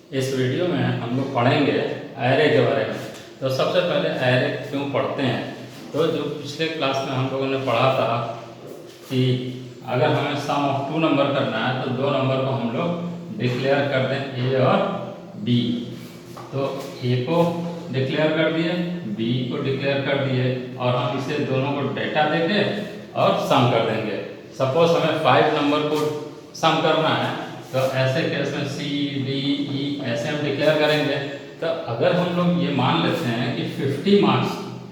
इस वीडियो में हम लोग पढ़ेंगे एरे के बारे में। तो सबसे पहले एरे क्यों पढ़ते हैं, तो जो पिछले क्लास में हम लोगों ने पढ़ा था कि अगर हमें सम ऑफ 2 नंबर करना है तो 2 नंबर को हम लोग डिक्लेयर कर दें, ए और बी। तो ए को डिक्लेयर कर दिए, बी को डिक्लेयर कर दिए और हम इसे दोनों को डेटा देंगे और सम कर देंगे। सपोज हमें 5 नंबर को सम करना है तो ऐसे केस में सी डी ई ऐसे हम डिक्लेयर करेंगे। तो अगर हम लोग ये मान लेते हैं कि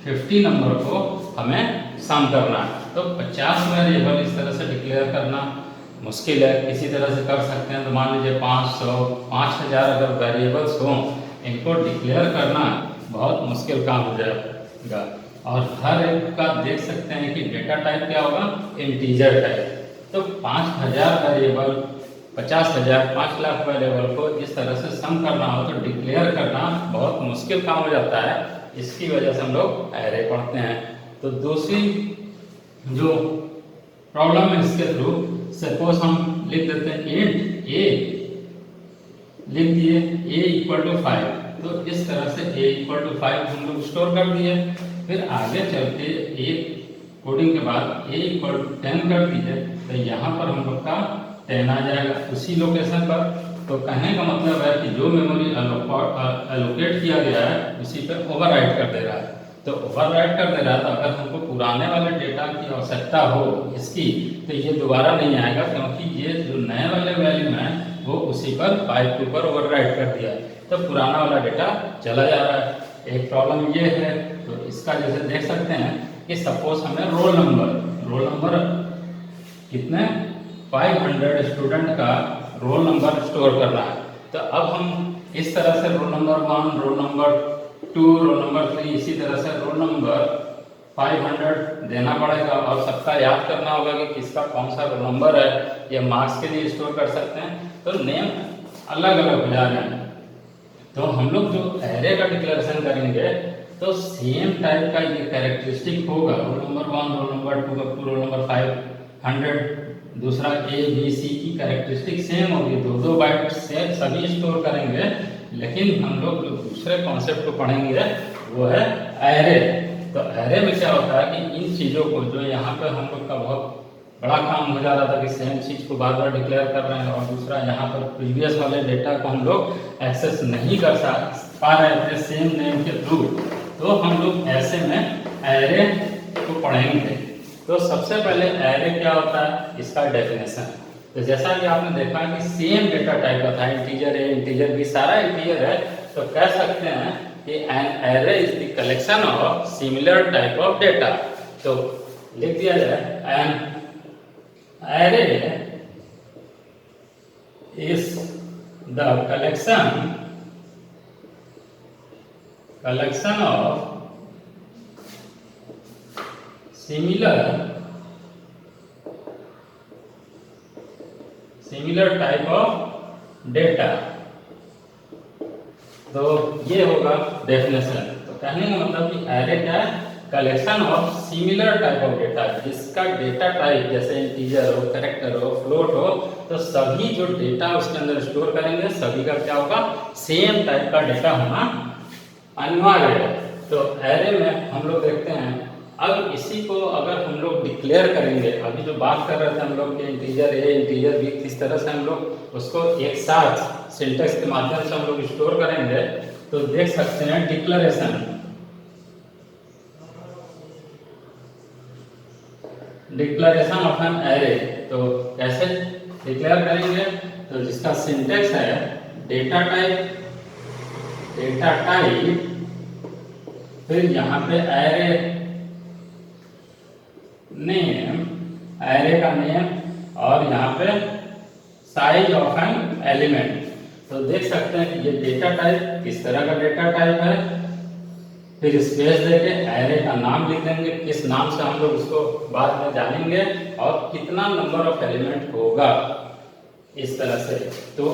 50 नंबर को हमें सम करना है तो 50 वेरिएबल इस तरह से डिक्लेयर करना मुश्किल है। किसी तरह से कर सकते हैं, तो मान लीजिए 500 5000 अगर वेरिएबल्स हों, इनको डिक्लेयर करना बहुत मुश्किल काम हो जाएगा। और हर एक का देख सकते हैं कि डेटा टाइप क्या होगा, इंटीजर टाइप। तो 5000 वेरिएबल 50,000 5 लाख वेरिएबल को इस तरह से सम करना हो तो डिक्लेयर करना बहुत मुश्किल काम हो जाता है। इसकी वजह से हम लोग एरे पढ़ते हैं। तो दूसरी जो प्रॉब्लम है इसके थ्रू, सपोज हम लिख देते हैं इंट ए, लिख दिए a इक्वल टू 5। तो इस तरह से a इक्वल टू 5 हम लोग स्टोर कर दिए। फिर आगे चल के a कोडिंग के बाद a इक्वल टू 10 कर दीजिए, तो यहाँ पर हम लोग का 10 आ जाएगा उसी लोकेशन पर। तो कहने का मतलब है कि जो मेमोरी एलोकेट किया गया है उसी पर ओवरराइट कर दे रहा है। तो ओवरराइट कर दे रहा है, तो अगर हमको पुराने वाले डेटा की आवश्यकता हो इसकी, तो ये दोबारा नहीं आएगा, क्योंकि ये जो नए वाले वैल्यू है वो उसी पर 5 के ऊपर ओवरराइट कर दिया है। तो पुराना वाला डेटा चला जा रहा है। एक प्रॉब्लम ये है, तो इसका जैसे देख सकते हैं कि सपोज हमें रोल नंबर कितने 500 स्टूडेंट का रोल नंबर स्टोर करना है। तो अब हम इस तरह से roll number 1, roll number 2, roll number 3, इसी तरह से रोल नंबर 500 देना पड़ेगा और सबका याद करना होगा कि किसका कौन सा रोल नंबर है। ये मार्क्स के लिए स्टोर कर सकते हैं, तो नेम अलग अलग हो जा रहे हैं। तो हम लोग जो एरे का डिक्लेरेशन करेंगे तो सेम टाइप का ये कैरेक्टरिस्टिक होगा। Roll number 1, roll number 2, roll number 500, दूसरा ए बी सी की कैरेक्टरिस्टिक सेम होगी, 2 बाइट से सभी स्टोर करेंगे। लेकिन हम लोग जो दूसरे कॉन्सेप्ट को पढ़ेंगे वो है एरे। तो एरे में क्या होता है कि इन चीज़ों को जो यहाँ पे हम लोग का बहुत बड़ा काम हो जा रहा था कि सेम चीज़ को बार बार डिक्लेयर कर रहे हैं, और दूसरा यहाँ पर प्रीवियस वाले डेटा को हम लोग एक्सेस नहीं कर पा रहे थे सेम नेम के थ्रू। तो हम लोग ऐसे में एरे को पढ़ेंगे। तो सबसे पहले एरे क्या होता है, इसका डेफिनेशन। तो जैसा कि आपने देखा कि सेम डेटा टाइप का था, इंटीजर ए इंटीजर बी सारा इंटीजर है, तो कह सकते हैं कि an array is the collection of similar type of data. तो लिख दिया जाए an array is the collection of similar type of data. तो ये होगा डेफिनेशन। तो कहने का मतलब कि एरे क्या है, collection of similar type of data, जिसका डेटा टाइप जैसे इंटीजर हो, कैरेक्टर हो, फ्लोट हो, तो सभी जो डेटा उसके अंदर स्टोर करेंगे सभी का क्या होगा, सेम टाइप का डेटा होना अनिवार्य है। तो एरे में हम लोग देखते हैं, अब इसी को अगर हम लोग डिक्लेयर करेंगे, अभी जो बात कर रहे थे हम लोग कि इंटीजर ए इंटीजर बी, किस तरह से हम लोग उसको एक साथ सिंटेक्स के माध्यम से हम लोग स्टोर करेंगे, तो देख सकते हैं डिक्लेरेशन ऑफ एन एरे। तो कैसे डिक्लेयर करेंगे, तो जिसका सिंटेक्स है डेटा टाइप, फिर यहाँ पे एरे नेम, एरे का नेम, और यहाँ पे साइज ऑफ एन एलिमेंट। तो देख सकते हैं कि ये डेटा टाइप किस तरह का डेटा टाइप है। फिर स्पेस देके एरे का नाम लिख देंगे, किस नाम से हम लोग उसको बाद में जानेंगे, और कितना नंबर ऑफ एलिमेंट होगा इस तरह से। तो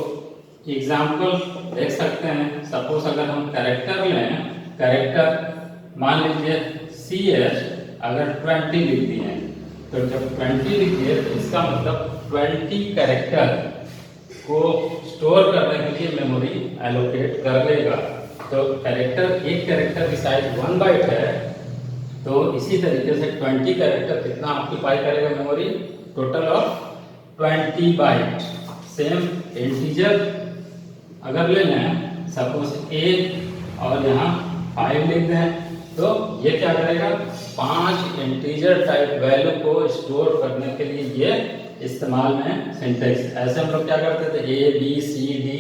एग्जाम्पल देख सकते हैं, सपोज अगर हम कैरेक्टर लें, कैरेक्टर मान लीजिए CH अगर 20 लिख दिए, तो जब 20 लिखिए तो इसका मतलब 20 कैरेक्टर को स्टोर करने के लिए मेमोरी एलोकेट कर लेगा। तो एक कैरेक्टर की साइज 1 बाइट है, तो इसी तरीके से 20 कैरेक्टर कितना ऑक्यूपाई करेगा memory? Total of 20 byte. Same integer अगर ले लें, सपोज ए और यहाँ 5 लिख दें, तो ये क्या करेगा? 5 इंटीजर टाइप वैल्यू को स्टोर करने के लिए ये इस्तेमाल में सिंटेक्स। ऐसे हम लोग क्या करते थे, ए बी सी डी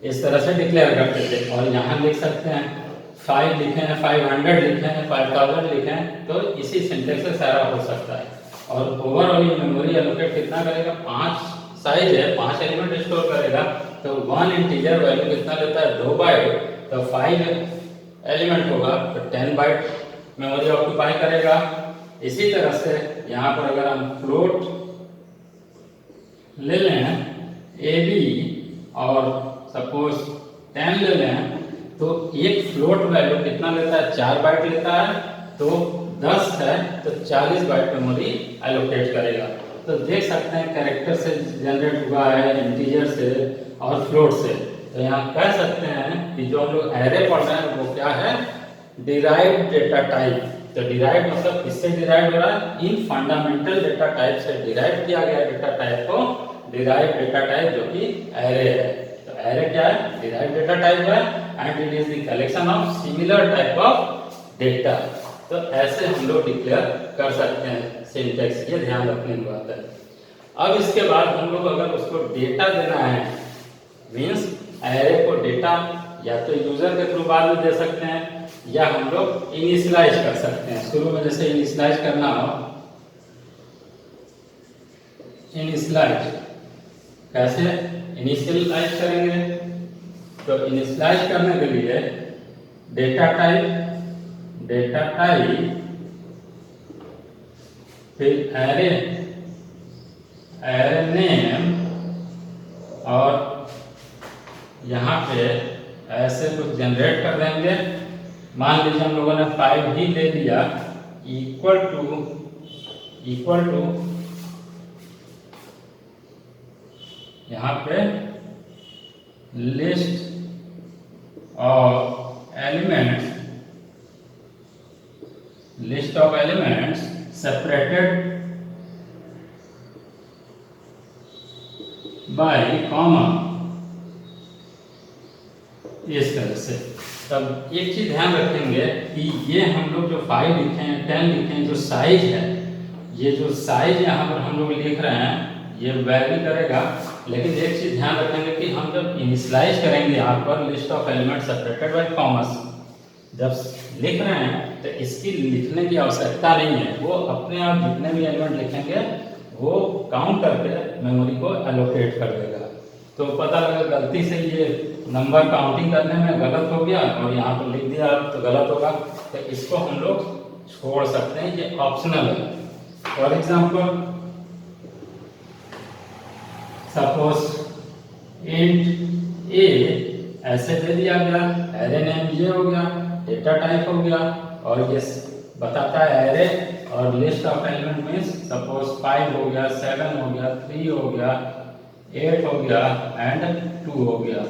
इस तरह से डिक्लेयर करते थे। और यहाँ लिख सकते हैं 5 लिखे हैं, 500 लिखे हैं, 5000 लिखे हैं, तो इसी सिंटेक्स से सारा हो सकता है। और ओवरऑल मेमोरी एलोकेट कितना करेगा? 5 साइज है, 5 एलिमेंट स्टोर करेगा, तो 1 इंटीजर वैल्यू कितना लेता है? 2 बाइट, तो 5 एलिमेंट होगा, तो 10 बाइट मेमोरी ऑक्यूपाई करेगा। इसी तरह से यहाँ पर अगर हम फ्लोट ले लें ए बी और सपोज 10 ले लें, तो एक फ्लोट वैल्यू कितना लेता है? 4 बाइट लेता है, तो 10 है तो 40 बाइट मेमोरी एलोकेट करेगा। तो देख सकते हैं कैरेक्टर से जनरेट हुआ है, इंटीजर से और फ्लोट से। तो यहाँ कह सकते हैं कि जो हम लोग एरे पढ़ रहे हैं वो क्या है? Derived data type. तो डिराइव्ड मतलब किससे डिराइव्ड हो रहा है? इन फंडामेंटल डेटा टाइप से डिराइव किया गया डेटा टाइप को डिराइव्ड डेटा टाइप जो कि एरे है। तो एरे क्या है? डिराइव्ड डेटा टाइप है and it is the collection of similar type of data. तो ऐसे हम लोग डिक्लेयर कर सकते हैं सिंटेक्स, ये ध्यान रखने की बात है। अब इसके बाद हम लोग अगर उसको डेटा देना है, मीन्स एरे को डेटा या तो यूजर के थ्रू बाद में दे सकते हैं या हम लोग इनिशियलाइज कर सकते हैं। शुरू में जैसे इनिशियलाइज करना हो, इनिशियलाइज कैसे इनिशियलाइज करेंगे? तो इनिशियलाइज करने के लिए डेटा टाइप फिर एरे नेम, और यहाँ पे ऐसे कुछ जनरेट कर देंगे। मान लीजिए हम लोगों ने 5 ही ले लिया, इक्वल टू यहाँ पे list of elements separated by comma, इस तरह से। तब एक चीज ध्यान रखेंगे कि ये हम लोग जो 5 लिखे हैं, 10 लिखे हैं, जो साइज है, ये जो साइज यहाँ पर हम लोग लिख रहे हैं ये वैरी करेगा। लेकिन एक चीज ध्यान रखेंगे कि हम जब इनिशियलाइज करेंगे यहाँ पर list of element separated by commerce जब लिख रहे हैं, तो इसकी लिखने की आवश्यकता नहीं है। वो अपने आप जितने भी एलिमेंट लिखेंगे वो काउंट करके मेमोरी को एलोकेट कर देगा। तो पता लगा गलती से ये नंबर काउंटिंग करने में गलत हो गया और यहाँ पर लिख दिया तो गलत होगा, तो इसको हम लोग छोड़ सकते हैं, ये ऑप्शनल है। फॉर एग्जाम्पल सपोज इंट ए ऐसे दे दिया गया, एरे नेम ये हो गया, डेटा टाइप हो गया, और ये बताता है एरे, और list of element means suppose 5 हो गया, 7 हो गया, 3 हो गया, 8 हो गया एंड 2 हो गया।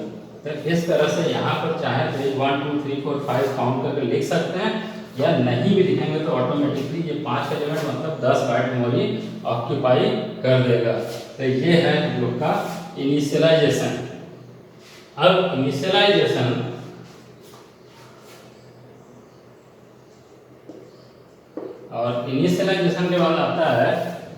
तो इस तरह से यहाँ पर चाहे तो 1 2 3 4 5 काउंट करके लिख सकते हैं, या नहीं भी लिखेंगे तो ऑटोमेटिकली ये 5 एलिमेंट मतलब 10 बाइट मेमोरी ऑक्यूपाई कर देगा। तो ये है हम लोग का इनिशियलाइजेशन। अब इनिशियलाइजेशन और इनिशियलाइजेशन के बाद आता है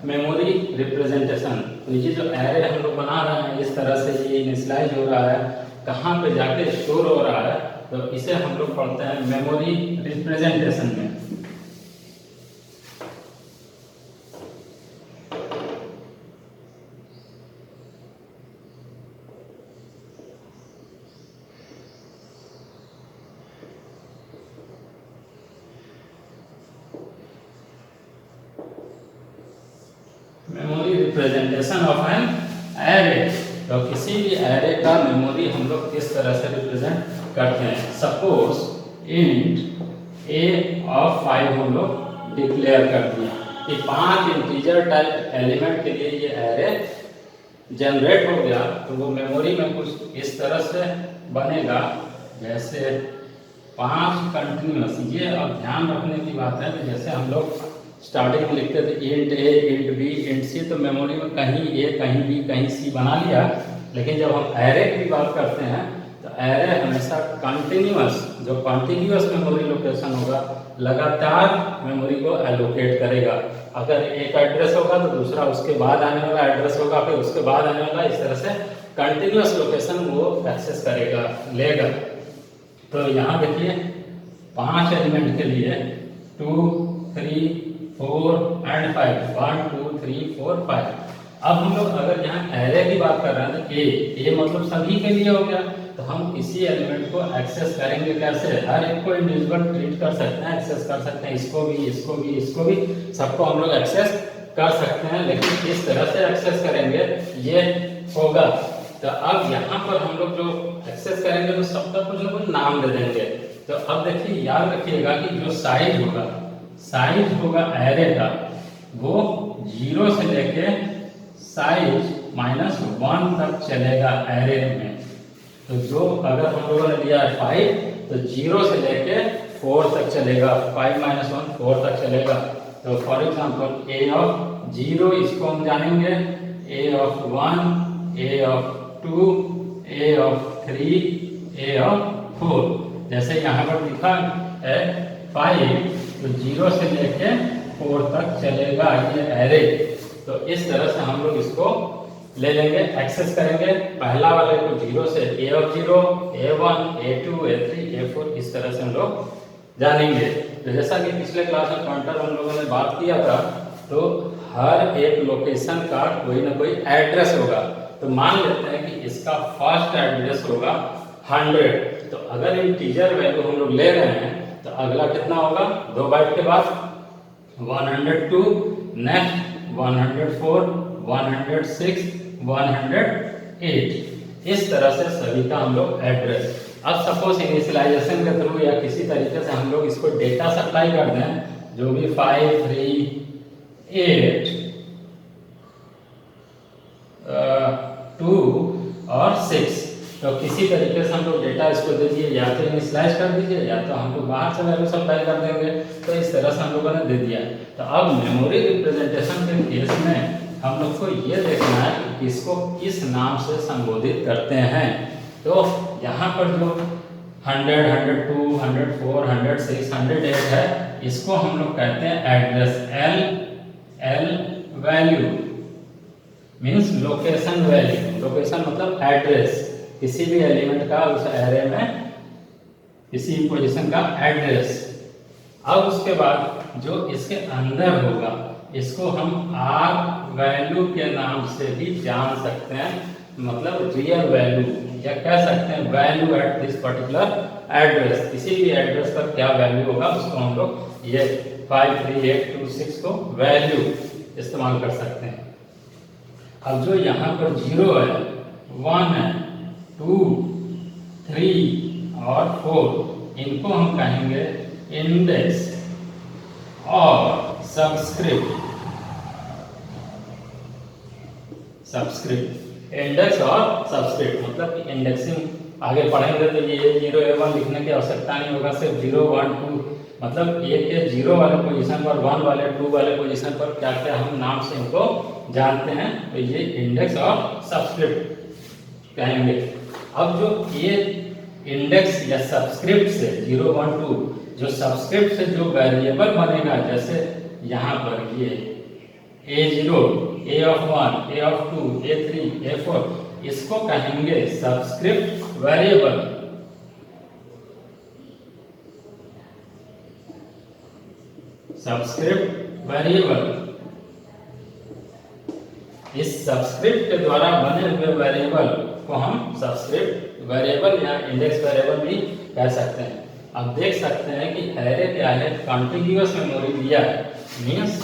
मेमोरी रिप्रेजेंटेशन। तो ये जो एरे हम लोग बना रहे हैं, इस तरह से ये इनिशियलाइज हो रहा है, कहाँ पे जाके स्टोर हो रहा है, तो इसे हम लोग पढ़ते हैं मेमोरी रिप्रेजेंटेशन में। Memory representation of an array. तो किसी भी एरे का मेमोरी हम लोग किस तरह से रिप्रेजेंट करते हैं। सपोज इंट ए ऑफ 5 हम लोग डिक्लेयर कर दिया कि 5 इंटीजर टाइप एलिमेंट के लिए ये एरे जनरेट हो गया तो वो मेमोरी में कुछ इस तरह से बनेगा जैसे 5 कंटिन्यूअस। ये अब ध्यान रखने की बात है कि जैसे हम लोग स्टार्टिंग में लिखते थे इंट ए इंट बी इंट सी, तो मेमोरी में कहीं ए कहीं बी कहीं सी बना लिया। लेकिन जब हम एरे की बात करते हैं तो एरे हमेशा कंटिन्यूअस, जो कॉन्टिन्यूअस मेमोरी लोकेशन होगा, लगातार मेमोरी को एलोकेट करेगा। अगर एक एड्रेस होगा तो दूसरा उसके बाद आने वाला एड्रेस होगा, फिर उसके बाद आने वाला, इस तरह से कंटिन्यूअस लोकेशन वो एक्सेस करेगा, लेगा। तो यहाँ देखिए 5 एलिमेंट के लिए 2 3 4 एंड 5, 1 2 3 4 5। अब हम लोग अगर यहाँ एरे की बात कर रहे हैं तो ए मतलब सभी के लिए हो गया, तो हम इसी एलिमेंट को एक्सेस करेंगे कैसे? हर एक को इंडिविजुअल ट्रीट कर सकते हैं, एक्सेस कर सकते हैं, इसको भी इसको भी इसको भी, सबको हम लोग एक्सेस कर सकते हैं। लेकिन इस तरह से एक्सेस करेंगे ये होगा। तो अब यहाँ पर हम लोग जो एक्सेस करेंगे तो सबका कुछ ना कुछ नाम दे देंगे। तो अब देखिए याद रखिएगा कि जो साइज होगा एरे का, वो 0 से लेके साइज -1 तक चलेगा एरे में। तो जो अगर हम लोगों ने लिया है 5, तो 0 से लेके 4 तक चलेगा, 5 - 1 4 तक चलेगा। तो फॉर एग्जांपल a ऑफ 0 इसको हम जानेंगे, a of 1, a of 2, a of 3, a of 4। जैसे यहाँ पर लिखा है 5, तो 0 से लेके 4 तक चलेगा ये एरे। तो इस तरह से हम लोग इसको ले लेंगे, एक्सेस करेंगे। पहला वाले को 0 से a of 0, a1, a2, a3, a4, इस तरह से हम लोग जानेंगे। तो जैसा कि पिछले क्लास में पॉइंटर हम लोगों ने बात किया था, तो हर एक लोकेशन का कोई ना कोई एड्रेस होगा। तो मान लेते हैं कि इसका फर्स्ट एड्रेस होगा 100। तो अगर इंटीजर वैल्यू हम लोग ले रहे हैं तो अगला कितना होगा? 2 बाइट के बाद 102, नेक्स्ट 104, 106, 108। इस तरह से सभी का हम लोग एड्रेस। अब सपोज इनिशियलाइजेशन के थ्रू या किसी तरीके से हम लोग इसको डेटा सप्लाई कर दें, जो भी 5 3 8 2 और 6, तो किसी तरीके से हम लोग डेटा इसको दे दिए, या तो इनिशियलाइज कर दीजिए या तो हम लोग बाहर से वैल्यू सप्लाई कर देंगे। तो इस तरह से हम लोगों ने दे दिया। तो अब मेमोरी रिप्रेजेंटेशन के केस में हम लोग को ये देखना है कि किसको किस नाम से संबोधित करते हैं। तो यहाँ पर जो 100, 102, 104, 106, 108 है, इसको हम लोग कहते हैं address. L value means location value. Location मतलब एड्रेस, किसी भी एलिमेंट का उस एरे में किसी पोजीशन का एड्रेस। अब उसके बाद जो इसके अंदर होगा, इसको हम आर वैल्यू के नाम से भी जान सकते हैं, मतलब रियल वैल्यू, या कह सकते हैं value at this particular address. किसी भी एड्रेस पर क्या वैल्यू होगा उसको हम लोग ये 5 3 8 2 6 को वैल्यू इस्तेमाल कर सकते हैं। अब जो यहाँ पर 0 है, 1 है, 2 3 और 4, इनको हम कहेंगे इंडेक्स और सबस्क्रिप्ट। इंडेक्स और सबस्क्रिप्ट मतलब कि इंडेक्सिंग आगे पढ़ेंगे तो ये 0 A1 लिखने की आवश्यकता नहीं होगा, सिर्फ 0 1 2 मतलब एक के 0 वाले पोजीशन पर, 1 वाले 2 वाले पोजीशन पर क्या क्या हम नाम से इनको जानते हैं, तो ये इंडेक्स और सबस्क्रिप्ट कहेंगे। अब जो ये इंडेक्स या सबस्क्रिप्ट से 0 1 2, जो सबस्क्रिप्ट से जो वेरिएबल बनेगा, जैसे यहाँ पर ये A0, A of 1, A of 2, A3, A4, इसको कहेंगे सबस्क्रिप्ट वेरिएबल। सबस्क्रिप्ट वेरिएबल, इस सबस्क्रिप्ट के द्वारा बने हुए वेरिएबल को हम सबस्क्रिप्ट वेरिएबल या इंडेक्स वेरिएबल भी कह सकते हैं। अब देख सकते हैं कि एरे क्या है, कॉन्टिग्यूअस मेमोरी दिया है, मीन्स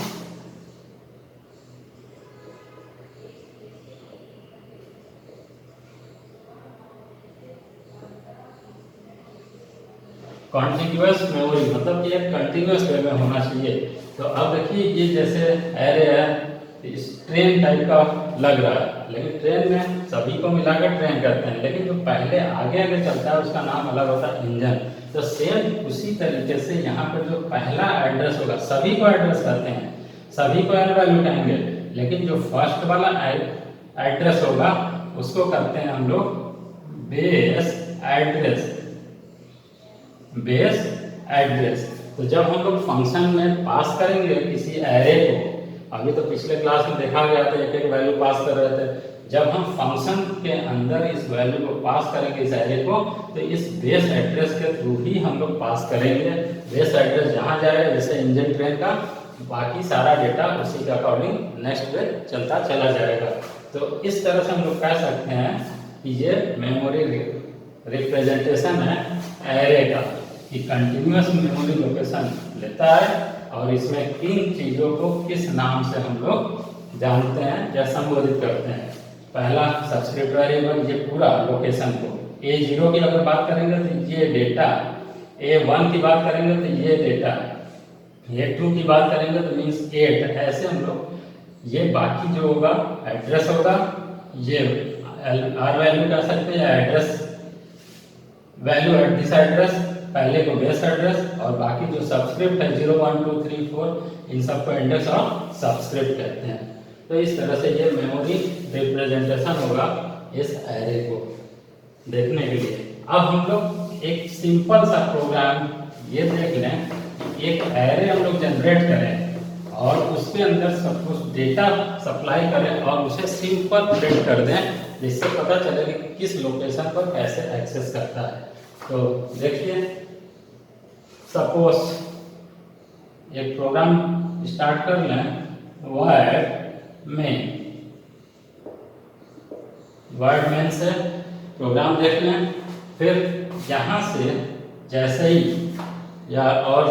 कॉन्टिग्यूअस मेमोरी मतलब कि एक कंटिन्यूअस वे में होना चाहिए। तो अब देखिए ये जैसे एरे है, स्ट्रिंग टाइप का लग रहा है, लेकिन ट्रेन में सभी को मिलाकर ट्रेन करते हैं, लेकिन जो पहले आगे आगे चलता है उसका नाम अलग होता है इंजन। तो सेम उसी तरीके से यहाँ पर जो पहला एड्रेस होगा, सभी को एड्रेस कहते हैं, सभी को एन वैल्यू कहेंगे, लेकिन जो फर्स्ट वाला एड्रेस होगा उसको करते हैं हम लोग बेस एड्रेस। बेस एड्रेस तो जब हम लोग फंक्शन में पास करेंगे किसी एरे को, अभी तो पिछले क्लास में देखा गया था एक एक वैल्यू पास कर रहे थे, जब हम फंक्शन के अंदर इस वैल्यू को पास करेंगे इस एरे को, तो इस बेस एड्रेस के थ्रू ही हम लोग पास करेंगे। बेस एड्रेस जहाँ जाएगा, जैसे इंजन ट्रेन का, बाकी सारा डेटा उसी के अकॉर्डिंग नेक्स्ट पे चलता चला जाएगा। तो इस तरह से हम लोग कह सकते हैं कि ये मेमोरी रिप्रेजेंटेशन है एरे का, कि कंटिन्यूअस मेमोरी लोकेशन लेता है और इसमें किन चीज़ों को किस नाम से हम लोग जानते हैं या संबोधित करते हैं। पहला सब्सक्रिप्ट वेरिएबल, ये पूरा लोकेशन को, A0 की अगर बात करेंगे तो ये डेटा, A1 की बात करेंगे तो ये डेटा, A2 की बात करेंगे तो मीन्स 8, ऐसे हम लोग ये बाकी जो होगा एड्रेस होगा, ये आर वैल्यू कह सकते हैं, address value at this address, पहले को बेस एड्रेस, और बाकी जो सब्सक्रिप्ट है 0 1 2 3 4 इन सबको इंडेक्स और सब्सक्रिप्ट कहते हैं। तो इस तरह से ये मेमोरी रिप्रेजेंटेशन होगा इस एरे को देखने के लिए। अब हम लोग एक सिंपल सा प्रोग्राम ये देख लें, एक एरे हम लोग जनरेट करें और उसके अंदर सब कुछ डेटा सप्लाई करें और उसे सिंपल प्रिंट कर दें, जिससे पता चले कि किस लोकेशन पर कैसे एक्सेस करता है। तो देखिए, सपोज एक प्रोग्राम स्टार्ट कर लें, वर्ड मेन से प्रोग्राम देख लें, फिर यहाँ से जैसे ही या और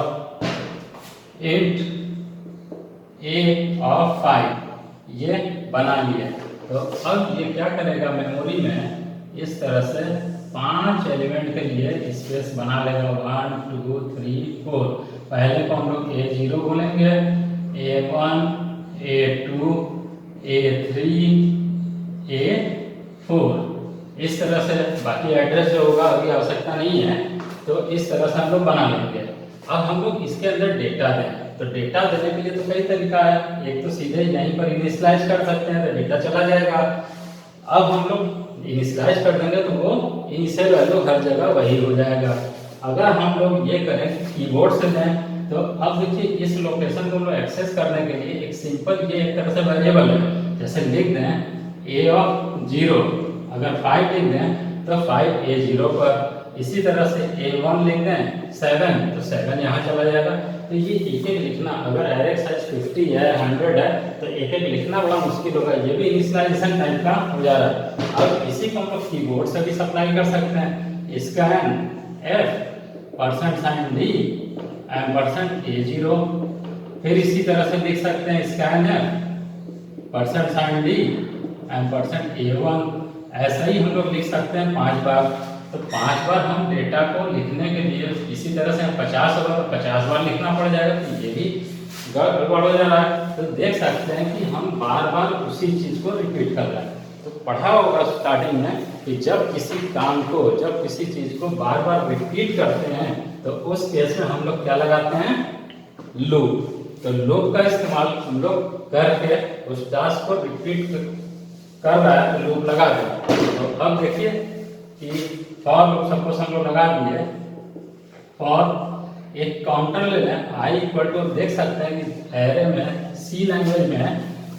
इंट a ऑफ 5 ये बना लिया, तो अब ये क्या करेगा, मेमोरी में इस तरह से 5 एलिमेंट के लिए स्पेस बना लेगा, 1 2 3 4। पहले को हम लोग A0 बोलेंगे, A1 A2 A3 A4, इस तरह से बाकी एड्रेस जो होगा अभी आवश्यकता नहीं है, तो इस तरह से हम लोग बना लेंगे। अब हम लोग इसके अंदर डेटा दें, तो डेटा देने के लिए तो कई तरीका है, एक तो सीधे यहीं पर इनिशियलाइज कर सकते हैं तो डेटा चला जाएगा। अब हम लोग इनिशियलाइज कर देंगे तो वो इनिशियल वैल्यू हर जगह वही हो जाएगा। अगर हम लोग ये करें कीबोर्ड से दें, तो अब देखिए इस लोकेशन को एक्सेस करने के लिए एक सिंपल ये एक तरह से वेरिएबल है, जैसे लिख दें A ऑफ 0, अगर 5 लिख दें तो 5 A0 पर, इसी तरह से A1 लिख दें 7 तो 7 यहाँ चला जाएगा। तो ये एक एक लिखना, अगर एरे साइज 50 है 100 है तो एक एक लिखना बड़ा मुश्किल होगा, ये भी इनिशियलाइजेशन टाइप का हो जा रहा है। अब इसी को हम लोग कीबोर्ड से भी सप्लाई कर सकते हैं, स्कैन F %d %A0, फिर इसी तरह से लिख सकते हैं स्कैन F %d %A1, ऐसा ही हम लोग लिख सकते हैं 5 बार। तो 5 बार हम डेटा को लिखने के लिए इसी तरह से 50 बार 50 बार लिखना पड़ जाएगा, तो ये भी गड़बड़ हो जा रहा है। तो देख सकते हैं कि हम बार बार उसी चीज को रिपीट कर रहे हैं। तो पढ़ा होगा स्टार्टिंग में कि जब किसी काम को, जब किसी चीज को बार बार रिपीट करते हैं तो उस केस में हम लोग क्या लगाते हैं, लूप। तो लूप का इस्तेमाल हम लोग करके उस टास्क को रिपीट कर रहा है तो लूप लगा दें। तो अब देखिए कि फॉर लूप सपोज हम लोग लगा दिए, फॉर एक काउंटर ले लें i इक्वल टू, देख सकते हैं कि एरे में सी लैंग्वेज में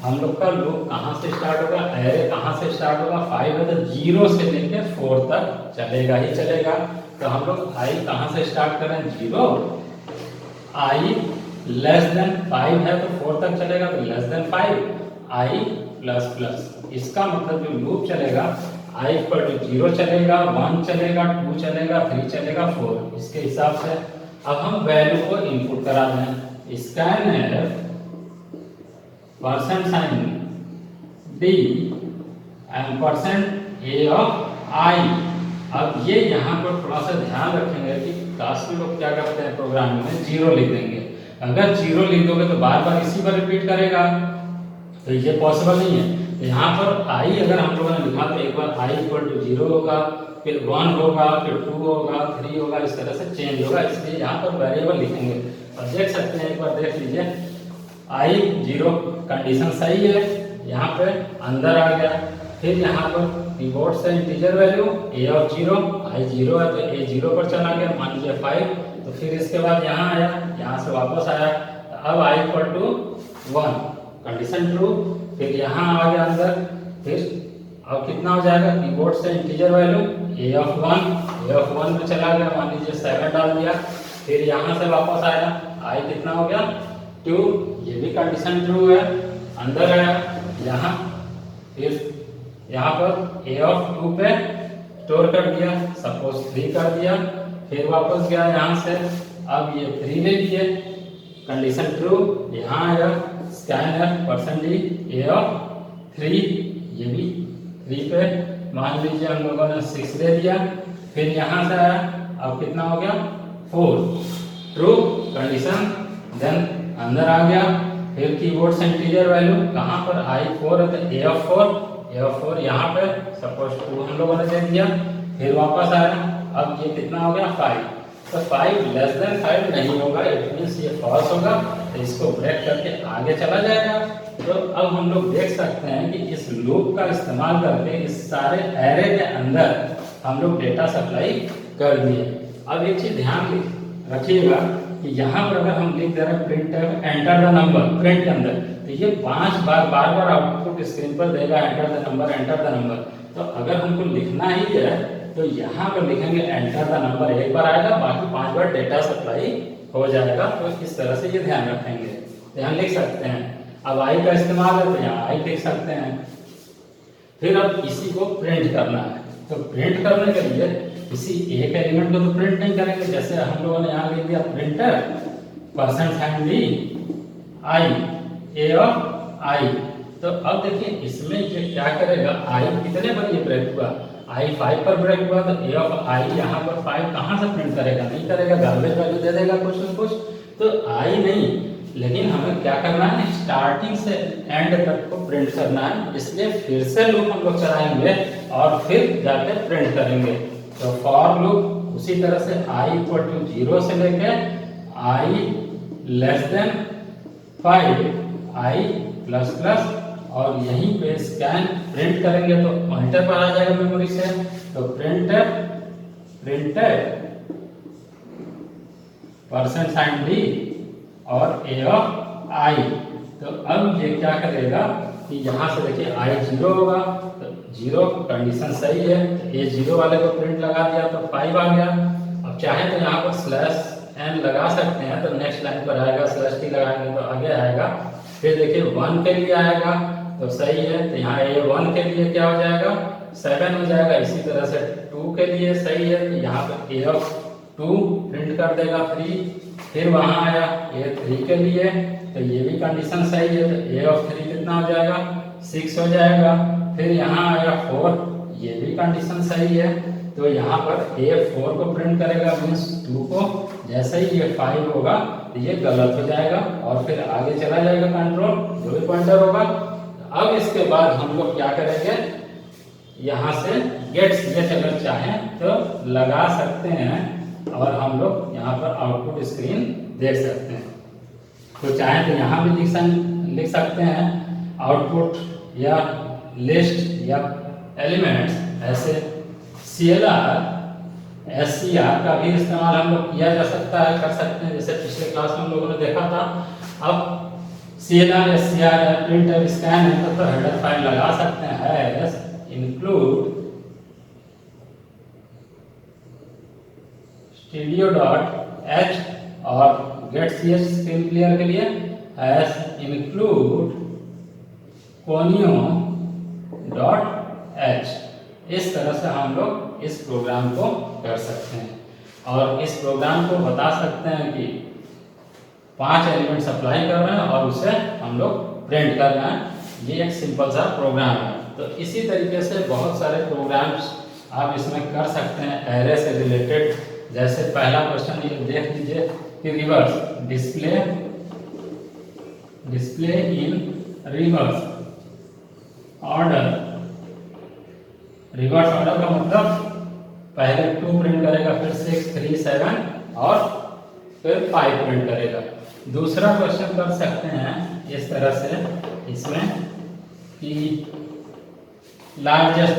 हम लोग का लूप कहाँ से स्टार्ट होगा, एरे कहाँ से स्टार्ट होगा, 5 है तो 0 से लेकर 4 तक चलेगा ही चलेगा। तो हम लोग i कहाँ से स्टार्ट करें, 0, i लेस देन 5 है तो 4 तक चलेगा, तो less than 5 i plus plus, इसका मतलब जो लूप चलेगा i इक्वल टू 0 चलेगा, 1 चलेगा, 2 चलेगा, 3 चलेगा, 4, इसके हिसाब से। अब हम वैल्यू को इनपुट करा दें, स्कैन है %d %a ऑफ i। अब ये यहाँ पर थोड़ा सा ध्यान रखेंगे कि क्लास में लोग क्या करते हैं, प्रोग्राम में 0 लिख देंगे। अगर 0 लिख दोगे तो बार बार इसी पर रिपीट करेगा, तो ये पॉसिबल नहीं है। तो यहाँ पर आई अगर हम लोगों ने लिखा तो एक बार आई इक्वल टू 0 होगा, फिर 1 होगा, फिर 2 होगा, 3 होगा, इस तरह से चेंज होगा। इसलिए यहाँ पर वेरिएबल लिखेंगे और देख सकते हैं, एक बार देख लीजिए आई 0 कंडीशन सही है, यहाँ पे अंदर आ गया। फिर यहाँ पर कीबोर्ड से इंटीजर वैल्यू ए और 0, आई 0 है तो ए 0 पर चला गया, मान लीजिए 5। तो फिर इसके बाद यहाँ आया, यहाँ से वापस आया, तो अब I equal to 1 condition true. फिर यहाँ आ गया अंदर, फिर अब कितना हो जाएगा, कीबोर्ड से इंटीजर वैल्यू ए ऑफ 1 में चला गया, मान लीजिए 7 डाल दिया। फिर यहाँ से वापस आया, आई कितना हो गया 2, ये भी कंडीशन ट्रू है, अंदर आया यहाँ, फिर यहाँ पर ए ऑफ 2 पे स्टोर कर दिया, सपोज 3 कर दिया। फिर वापस गया यहाँ से, अब ये 3 ले लिए, कंडीशन ट्रू। यहाँ आया स्कैनर %d ए ऑफ 3, ये भी 3 पे मान लीजिए हम लोगों ने 6 दे दिया। फिर यहाँ से आया, अब कितना हो गया 4, ट्रू कंडीशन। देन अंदर आ गया, फिर कीबोर्ड से इंटीजर वैल्यू कहाँ पर आई 4 है तो ए ऑफ 4 यहाँ पे सपोज 2 हम लोगों ने दे दिया। फिर वापस आया, अब ये कितना हो गया 5, तो 5 लेस देन 5 नहीं होगा, इट मीन्स ये फॉल्स होगा, तो इसको ब्रेक करके आगे चला जाएगा। तो अब हम लोग देख सकते हैं कि इस लूप का इस्तेमाल करके इस सारे एरे के अंदर हम लोग डेटा सप्लाई कर दिए। अब एक चीज ध्यान रखिएगा कि यहाँ पर अगर हम लिख दे रहे हैं print enter the number, print के अंदर, तो ये 5 बार आउटपुट स्क्रीन पर देगा एंटर द नंबर। तो अगर हमको लिखना ही है तो यहाँ पर लिखेंगे एंटर द नंबर, एक बार आएगा, बाकी 5 बार डेटा सप्लाई हो जाएगा। तो इस तरह से ये ध्यान रखेंगे, ध्यान लिख सकते हैं। अब आई का इस्तेमाल है तो यहाँ आई लिख सकते हैं। फिर अब इसी को प्रिंट करना है, तो प्रिंट करने के लिए किसी एक एलिमेंट को तो प्रिंट नहीं करेंगे, जैसे हम लोगों ने यहाँ लिख दिया printer %d I A of I. तो अब देखिए इसमें ये क्या करेगा, आई कितने पर ये ब्रेक हुआ, आई 5 पर ब्रेक हुआ, तो ए ऑफ आई यहाँ पर 5 कहाँ से प्रिंट करेगा, नहीं करेगा, गार्बेज वैल्यू दे देगा कुछ न कुछ, तो आई नहीं। लेकिन हमें क्या करना है, स्टार्टिंग से एंड तक को प्रिंट करना है, इसलिए फिर से लूप हम लोग चलाएंगे और फिर जाके प्रिंट करेंगे। तो फॉर लूप उसी तरह से आई इक्वल टू 0 से लेके आई लेस देन 5, आई प्लस प्लस, और यहीं पे स्कैन प्रिंट करेंगे तो पॉइंटर पर आ जाएगा मेमोरी से, तो प्रिंटर %d और ए ऑफ आई। तो अब ये क्या करेगा कि यहाँ से देखिए आई 0 होगा, तो 0 कंडीशन सही है, ए 0 वाले को प्रिंट लगा दिया तो 5 आ गया। अब चाहे तो यहाँ पर /n लगा सकते हैं, तो नेक्स्ट लाइन पर आएगा, /t लगाएंगे तो आगे आएगा। फिर देखिए 1 के लिए आएगा तो सही है, तो यहाँ ए 1 के लिए क्या हो जाएगा 7 हो जाएगा। इसी तरह से 2 के लिए सही है, तो यहाँ पर ए ऑफ 2 प्रिंट कर देगा 3। फिर वहाँ आया ए 3 के लिए, तो ये भी कंडीशन सही है, तो ए ऑफ 3 कितना हो जाएगा 6 हो जाएगा। फिर यहाँ आया 4, ये भी कंडीशन सही है, तो यहाँ पर ए 4 को प्रिंट करेगा, मीन्स 2 को, जैसे ही ये 5 होगा तो ये गलत हो जाएगा और फिर आगे चला जाएगा कंट्रोल, जो भी पॉइंटर होगा। अब इसके बाद हम लोग क्या करेंगे, यहाँ से गेट्स गेट अगर चाहें तो लगा सकते हैं और हम लोग यहाँ पर आउटपुट स्क्रीन देख सकते हैं। तो चाहे तो यहाँ भी लिख सकते हैं आउटपुट या लिस्ट या एलिमेंट्स, ऐसे CLR SCR का भी इस्तेमाल हम लोग किया जा सकता है, कर सकते हैं, जैसे पिछले क्लास में हम लोगों ने देखा था। अब CLR SCR या प्रिंट और स्कैन है तो हेडर फाइल लगा सकते हैं, इंक्लूड studio.h और getch स्क्रीन क्लियर के लिए include conio.h। इस तरह से हम लोग इस प्रोग्राम को कर सकते हैं और इस प्रोग्राम को बता सकते हैं कि 5 एलिमेंट सप्लाई कर रहे हैं और उसे हम लोग प्रिंट कर रहे हैं। ये एक सिंपल सा प्रोग्राम है। तो इसी तरीके से बहुत सारे प्रोग्राम्स आप इसमें कर सकते हैं एरे से रिलेटेड। जैसे पहला क्वेश्चन ये देख लीजिए कि reverse display in reverse, order, reverse order का मतलब पहले 2 प्रिंट करेगा, फिर 6, 3, 7 और फिर 5 प्रिंट करेगा। दूसरा क्वेश्चन कर सकते हैं इस तरह से इसमें कि लार्जेस्ट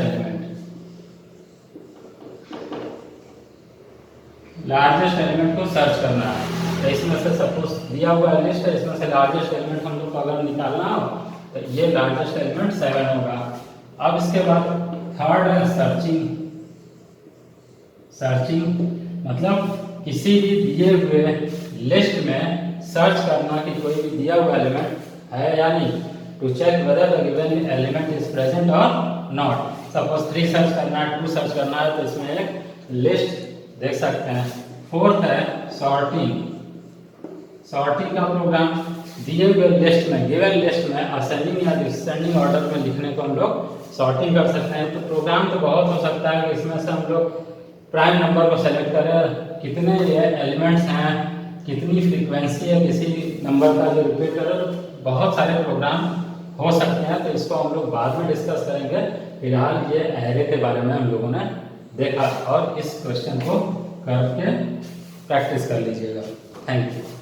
एलिमेंट को सर्च करना है। तो इसमें से सपोज दिया हुआ लिस्ट है, इसमें से लार्जेस्ट एलिमेंट हम लोग को अगर निकालना हो तो ये लार्जेस्ट एलिमेंट 7 होगा। अब इसके बाद थर्ड है सर्चिंग मतलब किसी भी दिए हुए लिस्ट में सर्च करना कि कोई भी दिया हुआ एलिमेंट है या नहीं, to check whether the given element is present और नॉट। सपोज 3 सर्च करना है, 2 सर्च करना है, तो इसमें एक लिस्ट देख सकते हैं। फोर्थ है सॉर्टिंग का प्रोग्राम दिए हुए लिस्ट में, गिवन लिस्ट में असेंडिंग या डिसेंडिंग ऑर्डर में लिखने को हम लोग सॉर्टिंग कर सकते हैं। तो प्रोग्राम तो बहुत हो सकता है कि इसमें से हम लोग प्राइम नंबर को सेलेक्ट करें, कितने ये एलिमेंट्स हैं, कितनी फ्रीक्वेंसी है किसी नंबर का जो रिपीट करे, बहुत सारे प्रोग्राम हो सकते हैं। तो इसको हम लोग बाद में डिस्कस करेंगे। फिलहाल ये एरे के बारे में हम लोगों ने देखा और इस क्वेश्चन को करके प्रैक्टिस कर लीजिएगा। Thank you.